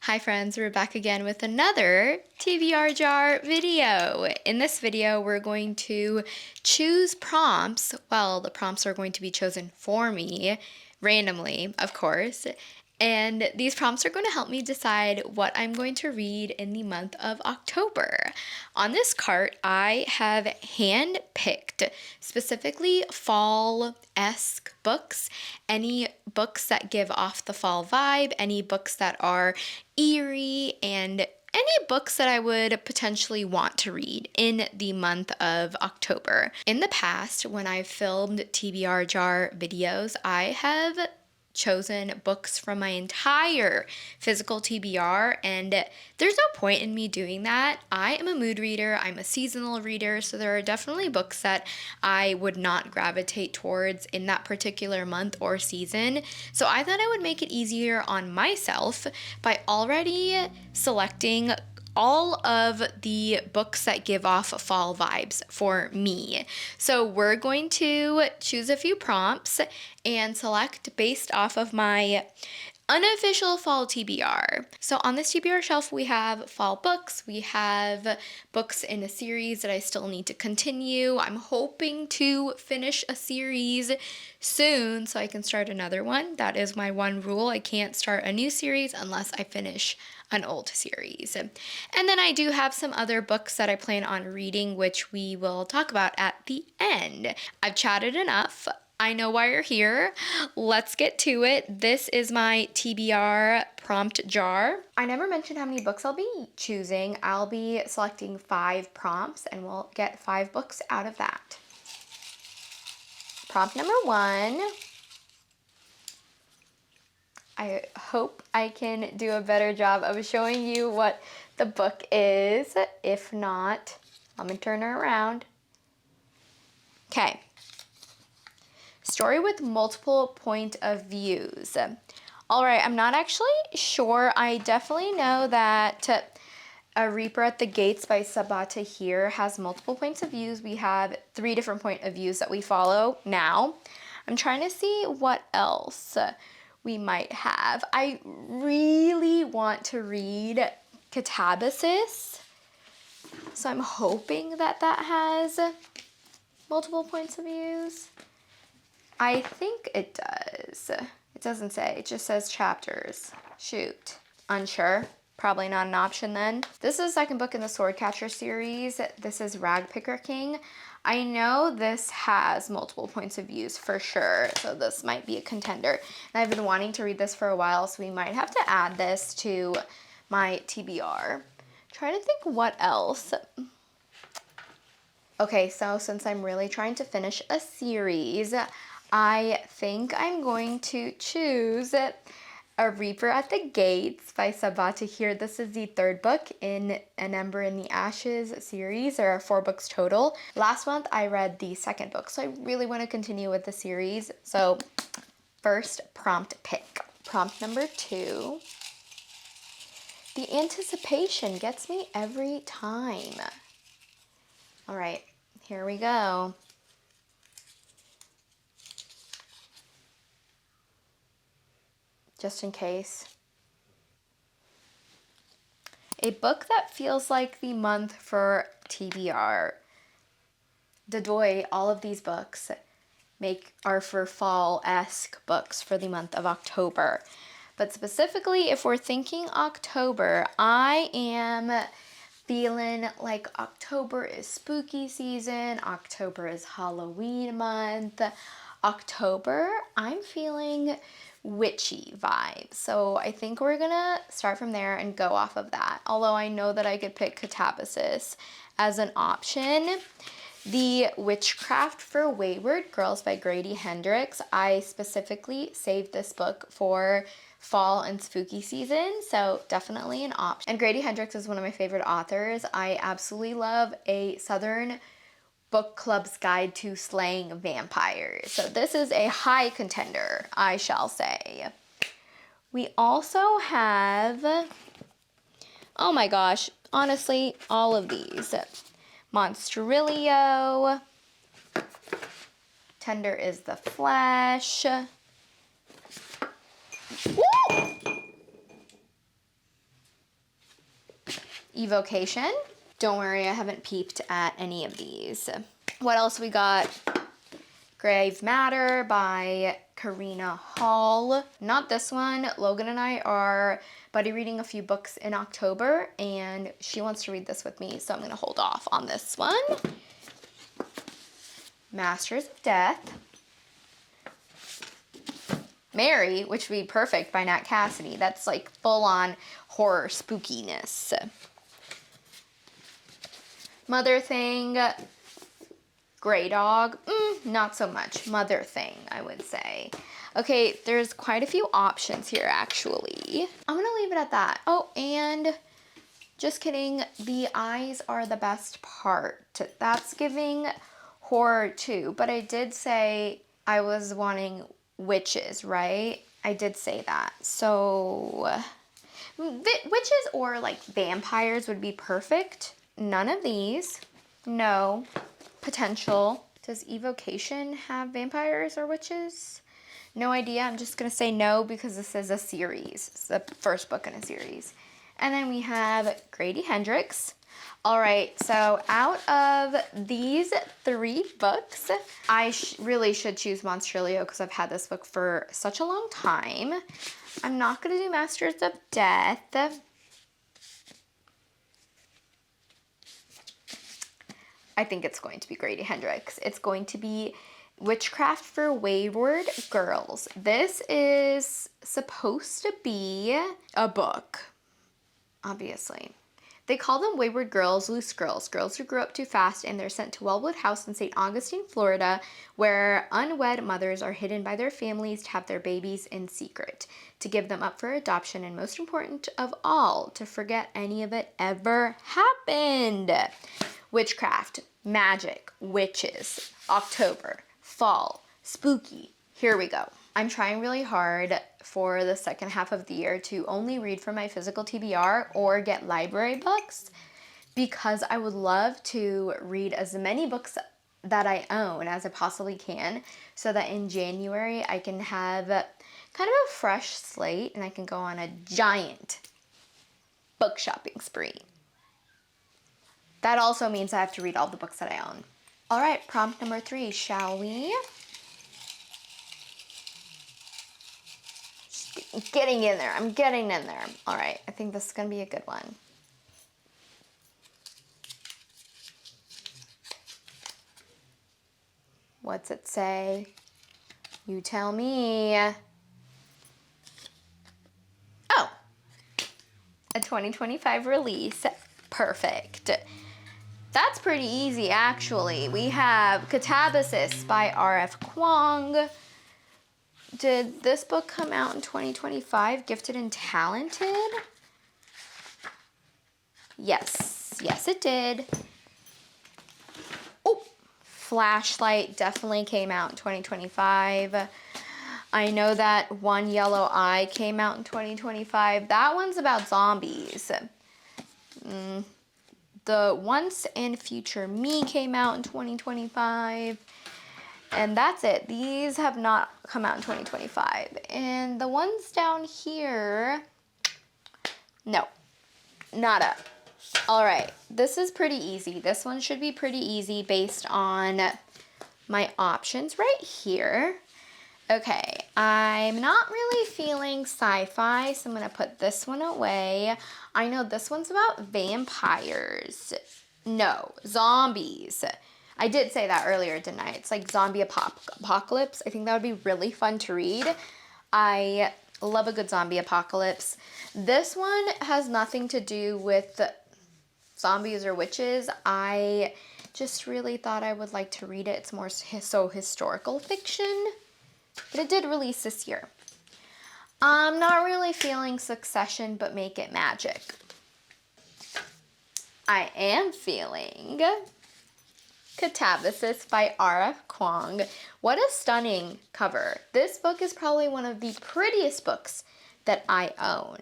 Hi friends, we're back again with another TBR jar video. In this video, we're going to choose prompts. Well, the prompts are going to be chosen for me, randomly, of course. And these prompts are going to help me decide what I'm going to read in the month of October. On this cart, I have hand-picked specifically fall-esque books, any books that give off the fall vibe, any books that are eerie, and any books that I would potentially want to read in the month of October. In the past, when I've filmed TBR jar videos, I have chosen books from my entire physical TBR, and there's no point in me doing that. I am a mood reader, I'm a seasonal reader, so there are definitely books that I would not gravitate towards in that particular month or season. So I thought I would make it easier on myself by already selecting all of the books that give off fall vibes for me. So we're going to choose a few prompts and select based off of my unofficial fall TBR. So on this TBR shelf, we have fall books. We have books in a series that I still need to continue. I'm hoping to finish a series soon so I can start another one. That is my one rule. I can't start a new series unless I finish an old series. And then I do have some other books that I plan on reading, which we will talk about at the end. I've chatted enough. I know why you're here. Let's get to it. This is my TBR prompt jar. I never mentioned how many books I'll be choosing. I'll be selecting 5 prompts and we'll get 5 books out of that. Prompt number 1. I hope I can do a better job of showing you what the book is. If not, let me turn her around. Okay. Story with multiple point of views. All right, I'm not actually sure. I definitely know that A Reaper at the Gates by Sabata here has multiple points of views. We have 3 different point of views that we follow now. I'm trying to see what else we might have. I really want to read Catabasis, so I'm hoping that that has multiple points of views. I think it does. It doesn't say, it just says chapters. Shoot. Unsure. Probably not an option then. This is the second book in the Swordcatcher series. This is Ragpicker King. I know this has multiple points of views for sure, so this might be a contender. And I've been wanting to read this for a while, so we might have to add this to my TBR. Trying to think what else. Okay, so since I'm really trying to finish a series, I think I'm going to choose A Reaper at the Gates by Sabata here. This is the 3rd book in An Ember in the Ashes series. There are 4 books total. Last month I read the 2nd book, so I really want to continue with the series. So first prompt pick. Prompt number 2. The anticipation gets me every time. All right, here we go. Just in case. A book that feels like the month for TBR. Dodoy, all of these books are for fall-esque books for the month of October. But specifically, if we're thinking October, I am feeling like October is spooky season, October is Halloween month. October, I'm feeling witchy vibes. So I think we're gonna start from there and go off of that. Although I know that I could pick Catabasis as an option. The Witchcraft for Wayward Girls by Grady Hendrix. I specifically saved this book for fall and spooky season, so definitely an option. And Grady Hendrix is one of my favorite authors. I absolutely love A Southern Book Club's Guide to Slaying Vampires. So this is a high contender, I shall say. We also have, oh my gosh, honestly, all of these. Monsterilio, Tender is the Flesh. Woo! Evocation. Don't worry, I haven't peeped at any of these. What else we got? Grave Matter by Karina Hall. Not this one. Logan and I are buddy reading a few books in October, and she wants to read this with me, so I'm going to hold off on this one. Masters of Death. Mary, which would be perfect, by Nat Cassidy. That's like full-on horror spookiness. Mother Thing. Grey Dog. Not so much. Mother Thing, I would say. Okay, there's quite a few options here, actually. I'm gonna leave it at that. Oh, and just kidding. The eyes are the best part. That's giving horror too, but I did say I was wanting witches, right? I did say that. So witches or like vampires would be perfect. None of these. No. Potential. Does Evocation have vampires or witches? No idea. I'm just going to say no because this is a series. It's the first book in a series. And then we have Grady Hendrix. All right, so out of these 3 books, I really should choose Monstrilio because I've had this book for such a long time. I'm not going to do Masters of Death. I think it's going to be Grady Hendrix. It's going to be Witchcraft for Wayward Girls. This is supposed to be a book, obviously. They call them wayward girls, loose girls who grew up too fast, and they're sent to Wellwood House in St. Augustine, Florida, where unwed mothers are hidden by their families to have their babies in secret, to give them up for adoption, and most important of all, to forget any of it ever happened. Witchcraft, magic, witches, October, fall, spooky. Here we go. I'm trying really hard for the second half of the year to only read from my physical TBR or get library books, because I would love to read as many books that I own as I possibly can, so that in January I can have kind of a fresh slate and I can go on a giant book shopping spree. That also means I have to read all the books that I own. All right, prompt number 3, shall we? Getting in there. I'm getting in there. All right, I think this is going to be a good one. What's it say? You tell me. Oh, a 2025 release. Perfect. That's pretty easy, actually. We have Catabasis by R.F. Kuang. Did this book come out in 2025? Gifted and Talented? Yes. Yes, it did. Oh, Flashlight definitely came out in 2025. I know that One Yellow Eye came out in 2025. That one's about zombies. The Once and Future Me came out in 2025. And that's it. These have not come out in 2025. And the ones down here, no, nada. All right, this is pretty easy. This one should be pretty easy based on my options right here. Okay, I'm not really feeling sci-fi, so I'm going to put this one away. I know this one's about vampires. No, zombies. I did say that earlier, didn't I? It's like zombie apocalypse. I think that would be really fun to read. I love a good zombie apocalypse. This one has nothing to do with zombies or witches. I just really thought I would like to read it. It's more so historical fiction. But it did release this year. I'm not really feeling Succession, but make it magic. I am feeling Catabasis by R.F. Kuang. What a stunning cover. This book is probably one of the prettiest books that I own.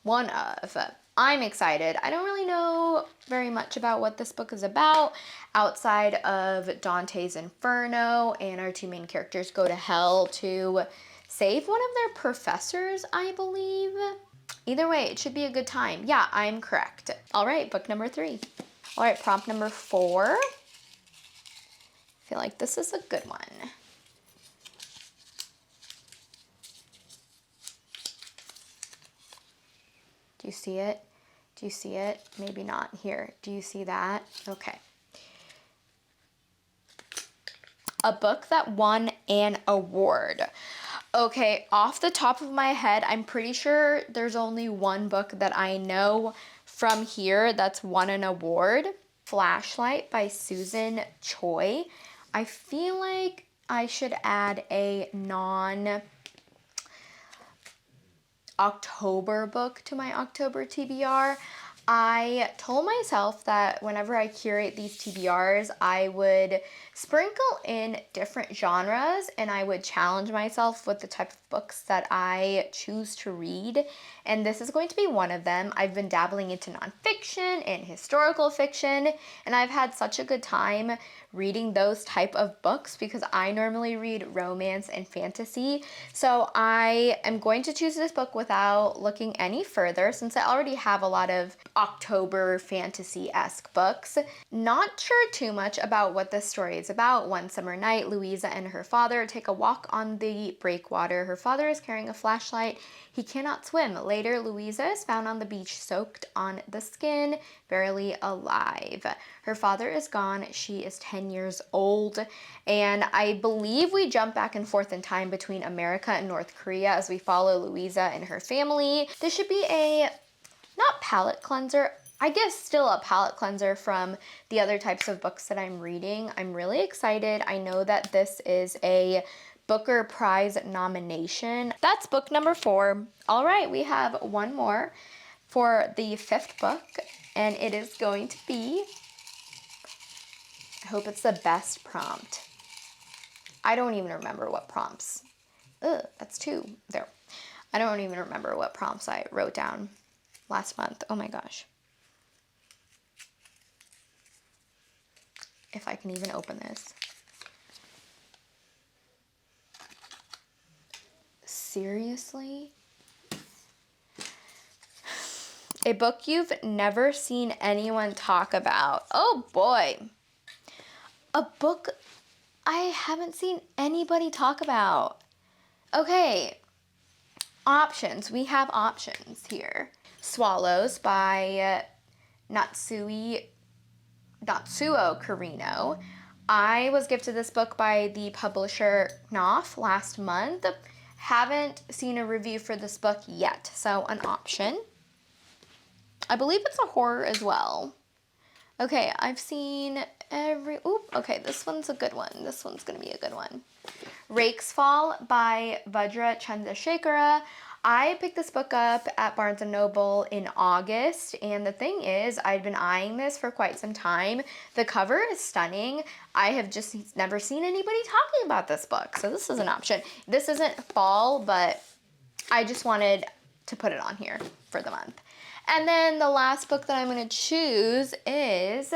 One of. I'm excited. I don't really know very much about what this book is about outside of Dante's Inferno, and our 2 main characters go to hell to save one of their professors, I believe. Either way, it should be a good time. Yeah, I'm correct. All right, book number 3. All right, prompt number 4. I feel like this is a good one. Do you see it? Do you see it? Maybe not. Here. Do you see that? Okay. A book that won an award. Okay, off the top of my head, I'm pretty sure there's only one book that I know from here that's won an award. Flashlight by Susan Choi. I feel like I should add a non-October book to my October TBR. I told myself that whenever I curate these TBRs, I would sprinkle in different genres and I would challenge myself with the type of books that I choose to read. And this is going to be one of them. I've been dabbling into nonfiction and historical fiction, and I've had such a good time reading those type of books because I normally read romance and fantasy. So I am going to choose this book without looking any further since I already have a lot of October fantasy-esque books. Not sure too much about what this story is about. One summer night, Louisa and her father take a walk on the breakwater. Her father is carrying a flashlight. He cannot swim. Later, Louisa is found on the beach soaked on the skin, barely alive. Her father is gone. She is 10 years old. And I believe we jump back and forth in time between America and North Korea as we follow Louisa and her family. This should be a, not palate cleanser, I guess still a palate cleanser from the other types of books that I'm reading. I'm really excited. I know that this is a Booker Prize nomination. That's book number 4. All right, we have one more for the 5th book, and it is going to be, I hope it's the best prompt. I don't even remember what prompts. Ugh, that's 2. There. I don't even remember what prompts I wrote down last month. Oh my gosh. If I can even open this. Seriously? A book you've never seen anyone talk about. Oh boy. A book I haven't seen anybody talk about. Okay. Options. We have options here. Swallows by Natsuo Carino. I was gifted this book by the publisher Knopf last month. Haven't seen a review for this book yet, so an option. I believe it's a horror as well. Okay, I've seen okay, this one's a good one. This one's gonna be a good one. Rakes Fall by Vajra Chandrasekhara. I picked this book up at Barnes & Noble in August, and the thing is, I've been eyeing this for quite some time. The cover is stunning. I have just never seen anybody talking about this book, so this is an option. This isn't fall, but I just wanted to put it on here for the month. And then the last book that I'm going to choose is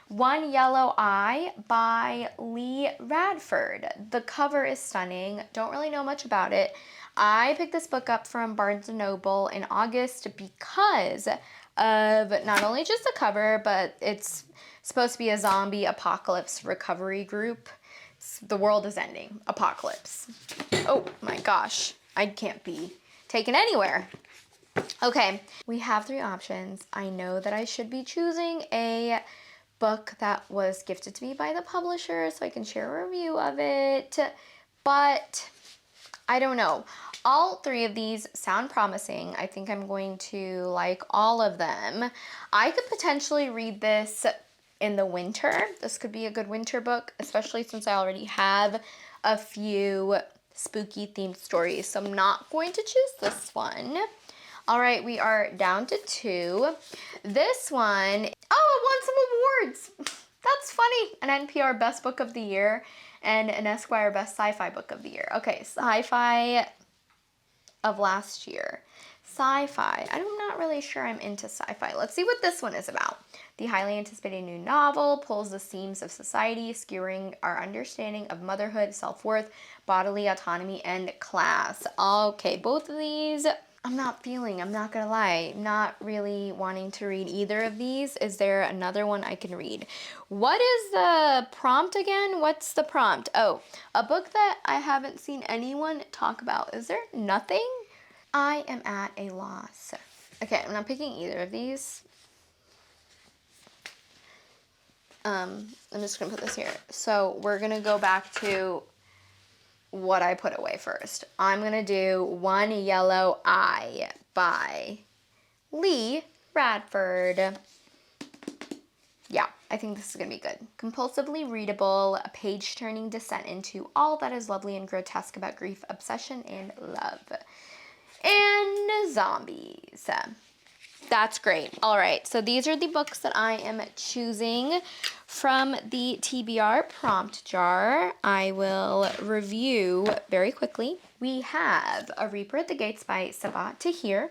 One Yellow Eye by Lee Radford. The cover is stunning. Don't really know much about it. I picked this book up from Barnes & Noble in August because of not only just the cover, but it's supposed to be a zombie apocalypse recovery group. The world is ending. Apocalypse. Oh my gosh. I can't be taken anywhere. Okay, we have 3 options. I know that I should be choosing a book that was gifted to me by the publisher so I can share a review of it, but I don't know. All 3 of these sound promising. I think I'm going to like all of them. I could potentially read this in the winter. This could be a good winter book, especially since I already have a few spooky themed stories. So I'm not going to choose this one. All right, we are down to 2. This one, oh, it won some awards. That's funny. An NPR Best Book of the Year and an Esquire Best Sci-Fi Book of the Year. Okay, sci-fi of last year. Sci-fi. I'm not really sure I'm into sci-fi. Let's see what this one is about. The highly anticipated new novel pulls the seams of society, skewering our understanding of motherhood, self-worth, bodily autonomy, and class. Okay, both of these I'm not gonna lie, not really wanting to read either of these. Is there another one I can read? What is the prompt again? What's the prompt? Oh, a book that I haven't seen anyone talk about. Is there nothing? I am at a loss. Okay, I'm not picking either of these. I'm just gonna put this here. So we're gonna go back to what I put away first. I'm gonna do One Yellow Eye by Lee Radford. Yeah, I think this is gonna be good. Compulsively readable, a page-turning descent into all that is lovely and grotesque about grief, obsession, and love. And zombies. That's great. All right, so these are the books that I am choosing from the TBR prompt jar. I will review very quickly. We have A Reaper at the Gates by Sabat Tahir.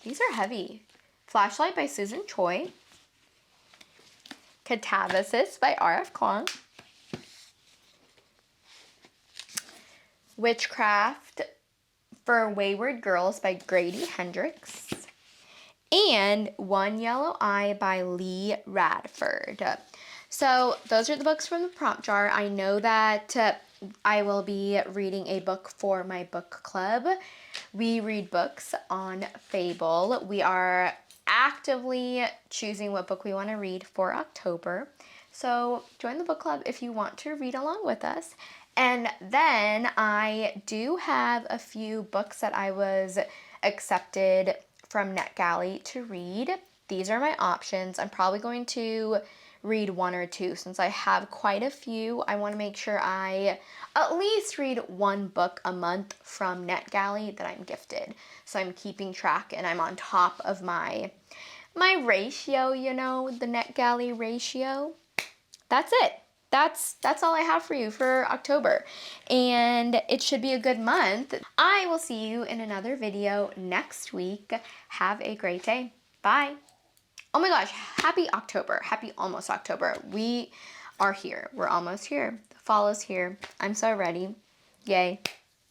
These are heavy. Flashlight by Susan Choi. Catabasis by R.F. Kuang. Witchcraft for Wayward Girls by Grady Hendrix. And One Yellow Eye by Lee Radford. So those are the books from the prompt jar. I know that I will be reading a book for my book club. We read books on Fable. We are actively choosing what book we want to read for October. So join the book club if you want to read along with us. And then I do have a few books that I was accepted from NetGalley to read. These are my options. I'm probably going to read one or two since I have quite a few. I want to make sure I at least read one book a month from NetGalley that I'm gifted. So I'm keeping track and I'm on top of my ratio, you know, the NetGalley ratio. That's it. That's all I have for you for October. And it should be a good month. I will see you in another video next week. Have a great day. Bye. Oh my gosh, happy October. Happy almost October. We are here. We're almost here. The fall is here. I'm so ready. Yay.